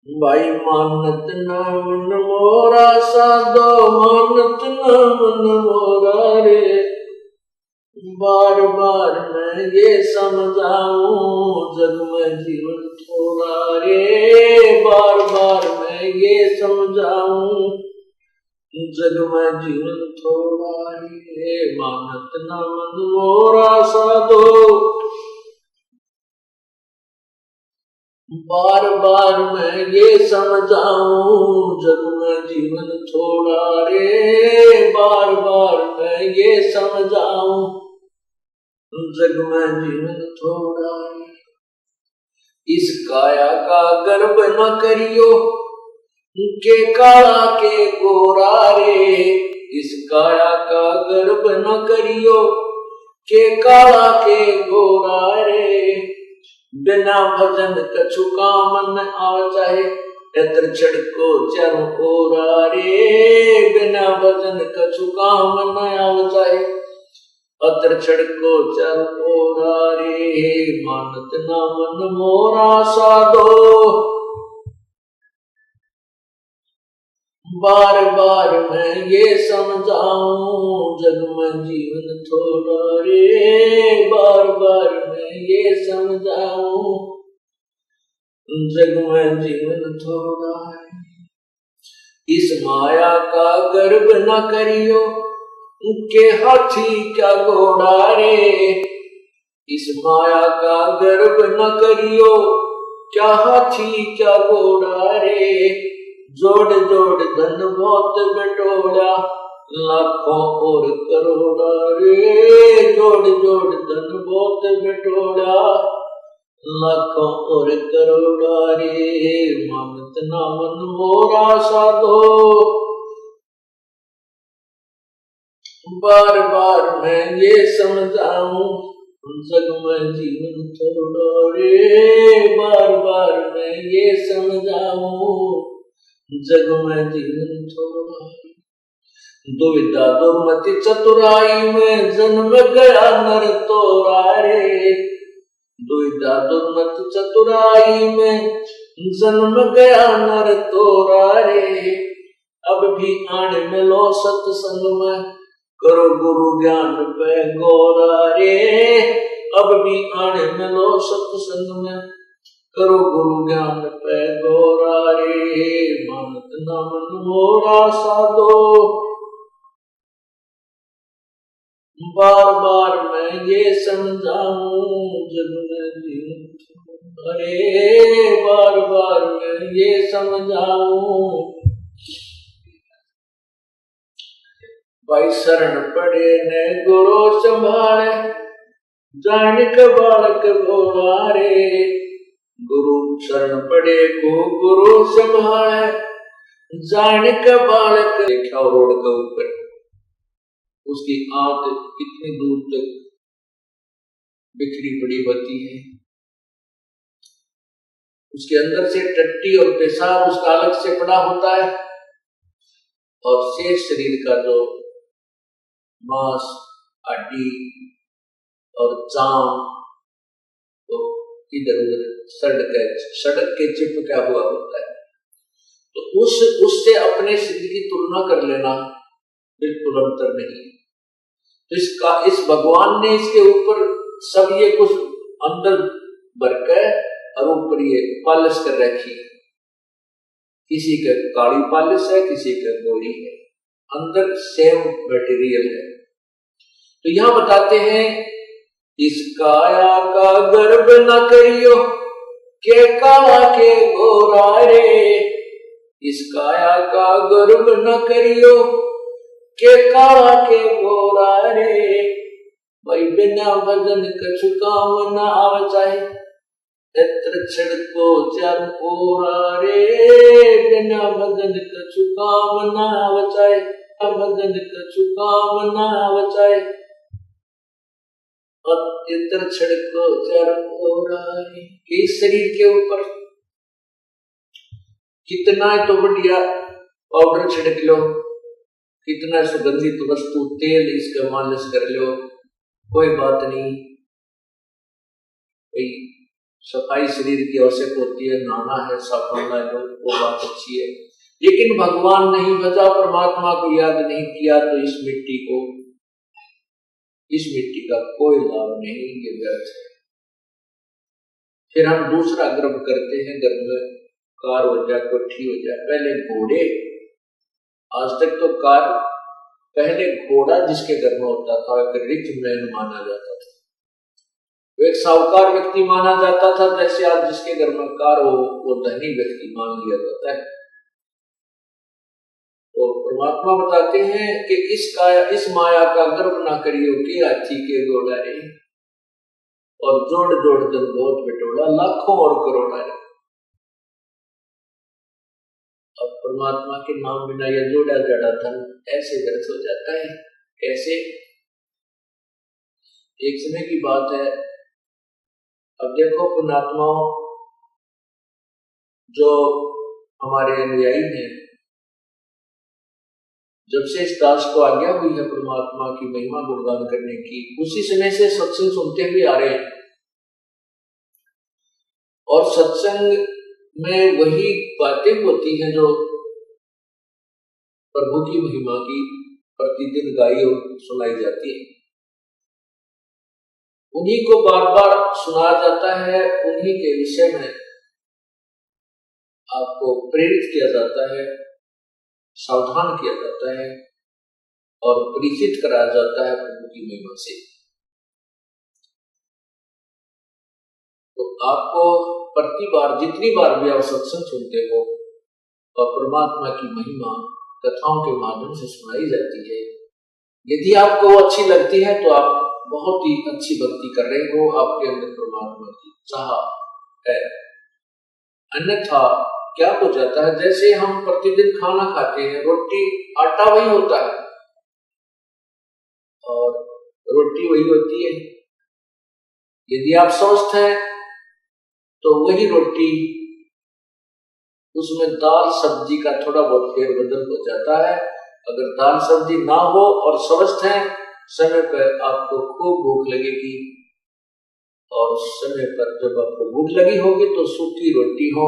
भाई मानत न मन मोरा साधो, मानत न मन मोरा रे। बार बार मैं ये समझाऊं जग में जीवन थोड़ा रे। बार बार मैं ये समझाऊं जग में जीवन थोड़ा रे। मानत न मन मोरा साधो, बार बार मैं ये समझाऊं जग में जीवन थोड़ा रे। बार बार मैं ये समझाऊं जग में जीवन थोड़ा रे। इस काया का गर्व न करियो के काला के गोरा रे। इस काया का गर्व न करियो के काला के गोरा रे। बिना भजन कछु काम न आव चाहे, एतर छड़को चारों ओरा रे। बिना भजन कछु काम न आव चाहे, अतर छड़को चारों ओरा रे। मानत न मन मोरा साधो, बार बार मैं ये समझाऊं जग में जीवन थोड़ा रे। बार बार मैं ये समझाऊं जग में जीवन थोड़ा रे। इस माया का गर्व न करियो के हाथी क्या घोड़ा रे। इस माया का गर्व न करियो क्या हाथी क्या घोड़ा रे। जोड़ जोड़ धन बहुत बटोरा, लाखों और करोड़ा रे। जोड़ जोड़ धन बहुत बटोरा, लाखों और करोड़ा रे। मानत ना मन मोरा साधो, बार बार मैं ये समझाऊं जग में जीवन थोड़ा रे। बार बार मैं ये समझाऊं जग में जीवन थोड़ा। दुविधा दुर्मति चतुराई में जन्म गया नर तोरा रे। दुविधा दुर्मति चतुराई में जन्म गया नर तोरा रे। अब भी आने मिलो सत्संग में, करो गुरु ज्ञान पे गोरा रे। अब भी आने मिलो सत्संग में, करो गुरु ज्ञान पे गोरा रे। मानत न मन मोरा साधो, बार बार मैं ये समझाऊं जग में जीवन थोड़ा रे। बार बार मैं ये समझाऊं। भाई शरण पड़े ने गुरु संभाले, जानिक बालक भोला रे। गुरु शरण पड़े को गुरु संभाले, जानिक बालक। देखा रोड के ऊपर उसकी आंख कितनी दूर तक बिखरी पड़ी होती है। उसके अंदर से टट्टी और पेशाब उसका अलग से पड़ा होता है, और शेष शरीर का जो मांस, हड्डी और चाम तो इधर उधर सड़क के चिपका हुआ होता है। तो उससे अपने शरीर की तुलना कर लेना बिल्कुल अंतर नहीं। तो इस भगवान ने इसके ऊपर सब ये कुछ अंदर भर के और ऊपर ये पालिश कर रखी। किसी का काली पालिश है, किसी का गोरी है, अंदर सेम मटेरियल है। तो यहां बताते हैं इस काया का गर्व न करियो के काला के गोरा रे। इस काया का गर्व न करियो के काला के गोरा रे। भाई बिना भजन कछु काम न आव चाहे, एत्र छिड़को चार ओरा रे। बिना भजन कछु काम न आव चाहे, भजन कछु काम न आव चाहे, इतर छिड़को चार ओरा रे। इस शरीर के ऊपर कितना तो बढ़िया पाउडर छिड़क लो, कितना सुगंधित वस्तु तेल इसका मालिश कर लो, कोई बात नहीं। सफाई शरीर की आवश्यक होती है, नहाना है, साबुन है, वो बात अच्छी है। लेकिन भगवान नहीं भजा, परमात्मा को याद नहीं किया, तो इस मिट्टी का कोई लाभ नहीं, ये व्यर्थ है। फिर हम दूसरा गर्व करते हैं, घर में कार हो जाए, कोठी हो जाए। पहले घोड़े, आज तक तो कार, पहले घोड़ा जिसके घर में होता था एक रिच मैन माना जाता था, वो एक साहूकार व्यक्ति माना जाता था। जैसे आज जिसके घर में कार हो वो धनी व्यक्ति मान लिया जाता है। तो परमात्मा बताते हैं कि इस माया का गर्व ना करियो कि हाथी के घोड़ा रे, और जोड़ जोड़ जन बहुत बिटोड़ा, लाखों और करोड़ा रे। अब परमात्मा के नाम बिना यह जोड़ा जड़ा धन ऐसे व्यर्थ हो जाता है। कैसे? एक समय की बात है, अब देखो पुण्यात्माओं, जो हमारे अनुयायी हैं, जब से इस दास को आज्ञा हुई है परमात्मा की महिमा गुणगान करने की, उसी समय से सत्संग सुनते हुए आ रहे हैं। और सत्संग में वही बातें होती हैं जो प्रभु की महिमा की प्रतिदिन गाई और सुनाई जाती है। उन्हीं को बार बार सुनाया जाता है, उन्हीं के विषय में आपको प्रेरित किया जाता है, सावधान किया जाता है और परिचित कराया जाता है प्रभु की महिमा से। तो आपको प्रति बार, जितनी बार भी आप सत्संग सुनते हो और परमात्मा की महिमा कथाओं के माध्यम से सुनाई जाती है, यदि आपको वो अच्छी लगती है तो आप बहुत ही अच्छी भक्ति कर रहे हो, आपके अंदर परमात्मा की चाह है। अन्यथा क्या हो जाता है, जैसे हम प्रतिदिन खाना खाते हैं, रोटी आटा वही होता है और रोटी वही होती है। यदि आप स्वस्थ हैं तो वही रोटी, उसमें दाल सब्जी का थोड़ा बहुत फेरबदल हो जाता है। अगर दाल सब्जी ना हो और स्वस्थ हैं, समय पर आपको खूब भूख लगेगी, और समय पर जब आपको भूख लगी होगी तो सूखी रोटी हो,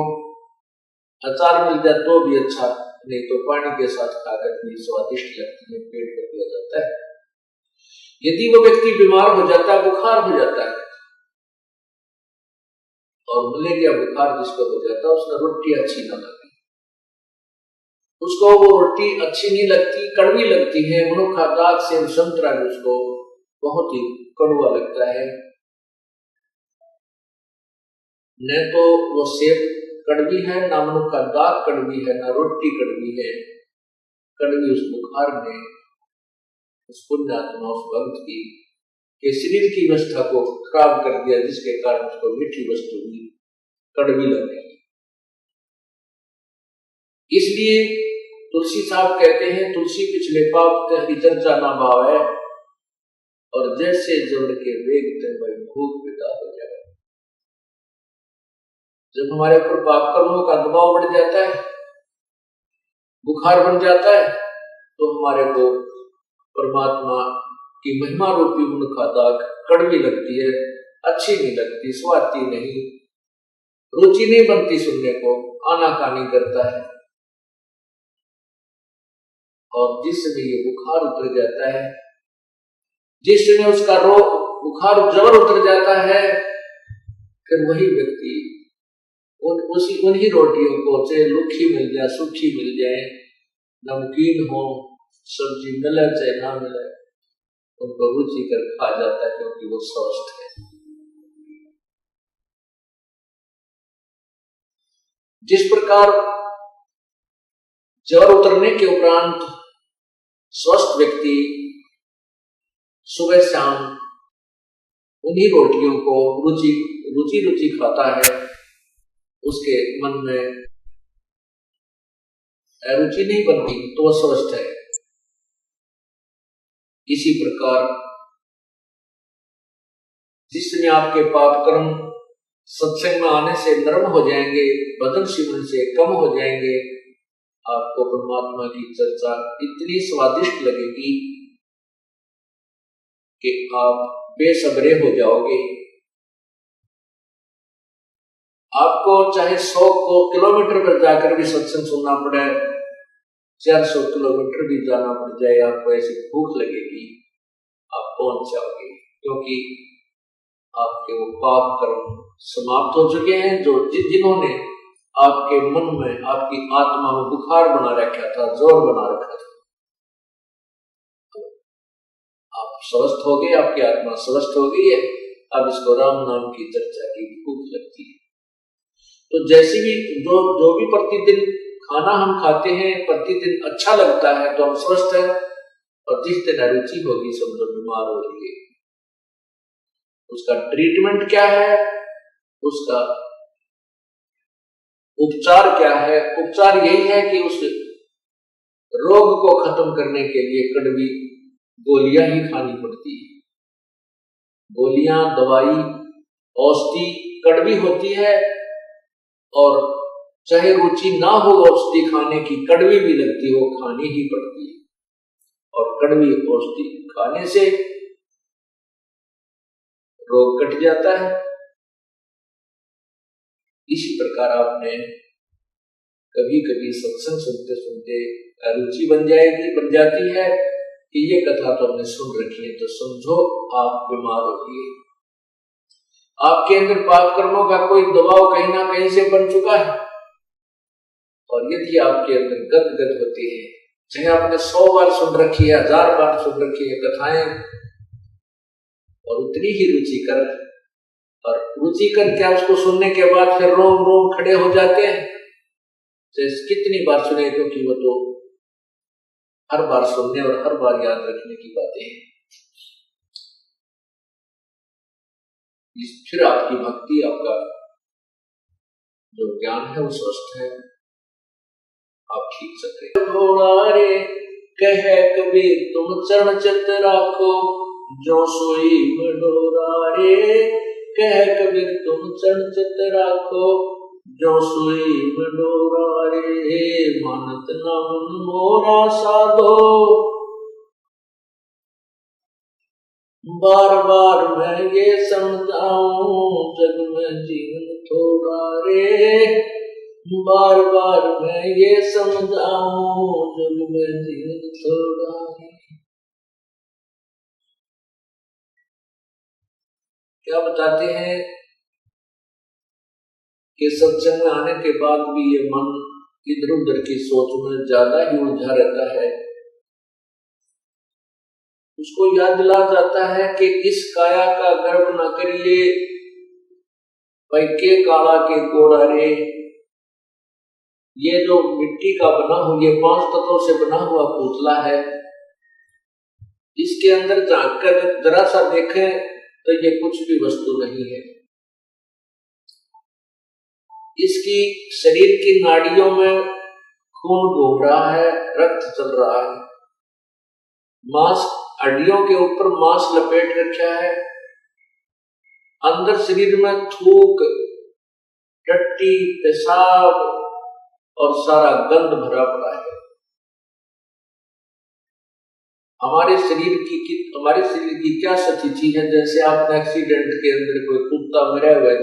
अचार मिल जाए तो भी अच्छा, नहीं तो पानी के साथ खाकर भी स्वादिष्ट लगती है, पेट भर दिया जाता है। यदि वो व्यक्ति बीमार हो जाता है, बुखार हो जाता है, और मलेरिया बुखार जिसको हो जाता है, उसमें रोटी अच्छी ना लगती, उसको वो रोटी अच्छी नहीं लगती, कड़वी लगती है। मनुखा दाग से संतरा उसको बहुत ही कड़वा लगता है। न तो वो सेब कड़वी है, ना मनुखा दाग कड़वी है, ना रोटी कड़वी है। कड़वी उस बुखार ने उस पुण्यात्मा, उस भक्त की के शरीर की अवस्था को खराब कर दिया, जिसके कारण उसको मीठी वस्तु भी कड़वी लगने लगी। इसलिए तुलसी साहब कहते हैं, तुलसी पिछले पाप तेरी चर्चा ना भाव है, और जैसे जोड़ के वेग ते भूख पिता हो जाए। जब हमारे ऊपर पाप कर्मों का दबाव बढ़ जाता है, बुखार बन जाता है, तो हमारे को परमात्मा की महिमा रूपी उनका दाग कड़वी लगती है, अच्छी नहीं लगती, स्वादी नहीं, रुचि नहीं बनती, सुनने को आनाकानी करता है। और जिस समय ये बुखार उतर जाता है, जिस समय उसका रोग बुखार जबर उतर जाता है, फिर वही व्यक्ति उन्हीं रोटियों को, चाहे लुखी मिल जाए, सूखी मिल जाए, नमकीन हो, सब्जी मिले चाहे ना मिले, उनको रुचि कर खा जाता है, क्योंकि वो स्वस्थ है। जिस प्रकार ज्वर उतरने के उपरांत स्वस्थ व्यक्ति सुबह शाम उन्हीं रोटियों को रुचि खाता है, उसके मन में रुचि नहीं बनती, तो वह स्वस्थ है। इसी प्रकार जिस समय आपके पाप कर्म सत्संग में आने से नरम हो जाएंगे, भजन सिमरन से कम हो जाएंगे, आपको परमात्मा की चर्चा इतनी स्वादिष्ट लगेगी कि आप बेसब्रे हो जाओगे। चाहे 100 किलोमीटर पर जाकर भी सत्संग सुनना पड़े, 400 किलोमीटर भी जाना पड़ जाए, आपको ऐसी भूख लगेगी, आप पहुंच जाओगे, क्योंकि आपके वो पाप कर्म समाप्त हो चुके हैं, जो जिन्होंने आपके मन में, आपकी आत्मा में बुखार बना रखा था, जोर बना रखा था। आप स्वस्थ हो गए, आपकी आत्मा स्वस्थ हो गई है। अब इसको राम नाम की चर्चा की भूख लगती है। तो जैसे भी जो भी प्रतिदिन खाना हम खाते हैं, प्रतिदिन अच्छा लगता है तो हम स्वस्थ हैं, और जिस दिन अरुचि होगी समझो बीमार हो जाएंगे। उसका ट्रीटमेंट क्या है, उसका उपचार क्या है? उपचार यही है कि उस रोग को खत्म करने के लिए कड़वी गोलियां ही खानी पड़ती है। गोलियां, दवाई, औषधि कड़वी होती है, और चाहे रुचि ना हो औषधि खाने की, कड़वी भी लगती हो, खानी ही पड़ती है। और कड़वी औषधि खाने से रोग कट जाता है। इसी प्रकार आपने कभी कभी सत्संग सुनते सुनते रुचि बन जाती है कि ये कथा तो हमने सुन रखी है, तो समझो आप बीमार हो गए। आपके अंदर पाप कर्मों का कोई दबाव कहीं ना कहीं से बन चुका है, और यदि आपके अंदर गदगद होती है, चाहे आपने 100 बार सुन रखी है, 1000 बार सुन रखी है कथाएं, और उतनी ही रुचिकर, और रुचिकर क्या उसको सुनने के बाद फिर रोम रोम खड़े हो जाते हैं, कितनी बार सुने, क्योंकि वो तो हर बार सुनने और हर बार याद रखने की बातें हैं। फिर आपकी भक्ति, आपका जो ज्ञान है वो स्वस्थ है, आप ठीक सकते। घोड़ा रे कह कबीर तुम चरण चित राखो, जो सोई बडोरा रे कह कबीर तुम चरण चित राखो, जो सोई बडोरा रे मानत ना मन मोरा साधो, बार बार मैं ये समझाऊं जग में जीवन थोड़ा रे, बार बार मैं ये समझाऊं जग में जीवन थोड़ा रे। क्या बताते हैं कि सत्संग में आने के बाद भी ये मन इधर उधर की सोच में ज्यादा ही उलझा रहता है। उसको याद दिला जाता है कि इस काया का गर्व न करिए, भाई के काला के कोड़ा रे। ये जो मिट्टी का बना हुआ, ये 5 तत्वों से बना हुआ पुतला है, इसके अंदर झांक कर जरा सा देखें तो ये कुछ भी वस्तु नहीं है। इसकी शरीर की नाड़ियों में खून घूम रहा है, रक्त चल रहा है, मांस, हड्डियों के ऊपर मांस लपेट रखा है, अंदर शरीर में थूक, टट्टी, पेशाब और सारा गंध भरा पड़ा है। हमारे शरीर की क्या स्थिति है? जैसे आपने एक्सीडेंट के अंदर कोई कुत्ता मरा हुआ है,